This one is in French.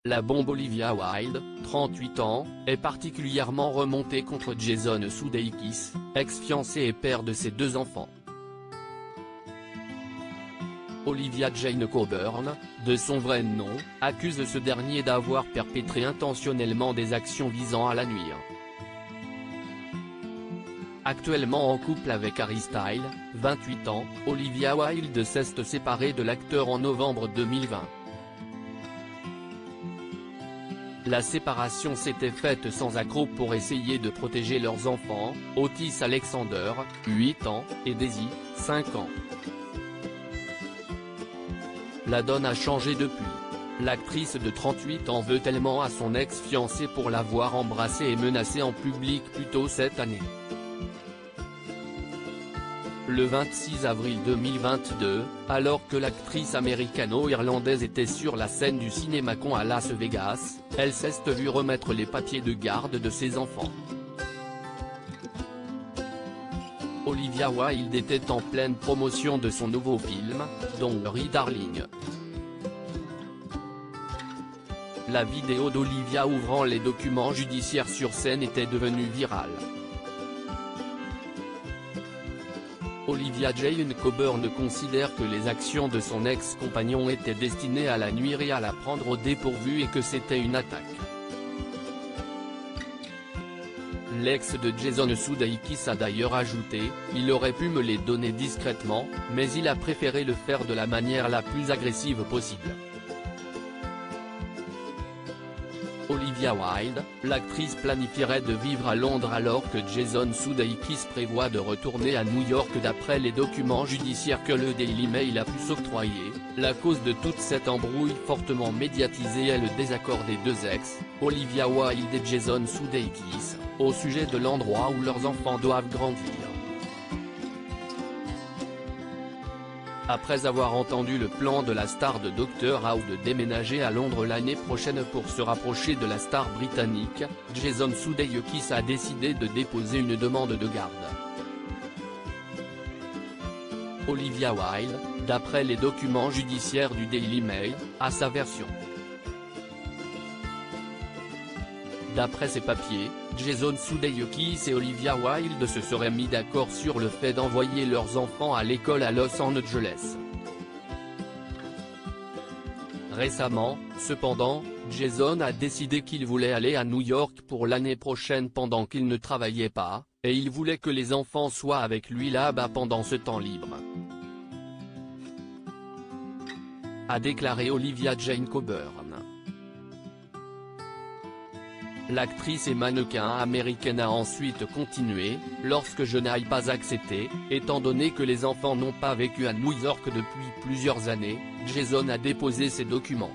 La bombe Olivia Wilde, 38 ans, est particulièrement remontée contre Jason Sudeikis, ex-fiancé et père de ses 2 enfants. Olivia Jane Coburn, de son vrai nom, accuse ce dernier d'avoir perpétré intentionnellement des actions visant à la nuire. Actuellement en couple avec Harry Styles, 28 ans, Olivia Wilde s'est séparée de l'acteur en novembre 2020. La séparation s'était faite sans accroc pour essayer de protéger leurs enfants, Otis Alexander, 8 ans, et Daisy, 5 ans. La donne a changé depuis. L'actrice de 38 ans veut tellement à son ex-fiancé pour l'avoir embrassé et menacé en public plus tôt cette année. Le 26 avril 2022, alors que l'actrice américano-irlandaise était sur la scène du CinemaCon à Las Vegas, elle s'est vue remettre les papiers de garde de ses enfants. Olivia Wilde était en pleine promotion de son nouveau film, Don't Worry Darling. La vidéo d'Olivia ouvrant les documents judiciaires sur scène était devenue virale. Olivia Jane Coburn considère que les actions de son ex-compagnon étaient destinées à la nuire et à la prendre au dépourvu et que c'était une attaque. L'ex de Jason Sudeikis a d'ailleurs ajouté « Il aurait pu me les donner discrètement, mais il a préféré le faire de la manière la plus agressive possible ». Olivia Wilde, l'actrice planifierait de vivre à Londres alors que Jason Sudeikis prévoit de retourner à New York d'après les documents judiciaires que le Daily Mail a pu s'octroyer. La cause de toute cette embrouille fortement médiatisée est le désaccord des 2 ex, Olivia Wilde et Jason Sudeikis, au sujet de l'endroit où leurs enfants doivent grandir. Après avoir entendu le plan de la star de Dr House de déménager à Londres l'année prochaine pour se rapprocher de la star britannique, Jason Sudeikis a décidé de déposer une demande de garde. Olivia Wilde, d'après les documents judiciaires du Daily Mail, a sa version. D'après ces papiers, Jason Sudeikis et Olivia Wilde se seraient mis d'accord sur le fait d'envoyer leurs enfants à l'école à Los Angeles. Récemment, cependant, Jason a décidé qu'il voulait aller à New York pour l'année prochaine pendant qu'il ne travaillait pas, et il voulait que les enfants soient avec lui là-bas pendant ce temps libre. A déclaré Olivia Jane Coburn. L'actrice et mannequin américaine a ensuite continué, « Lorsque je n'aille pas accepté, étant donné que les enfants n'ont pas vécu à New York depuis plusieurs années, Jason a déposé ses documents.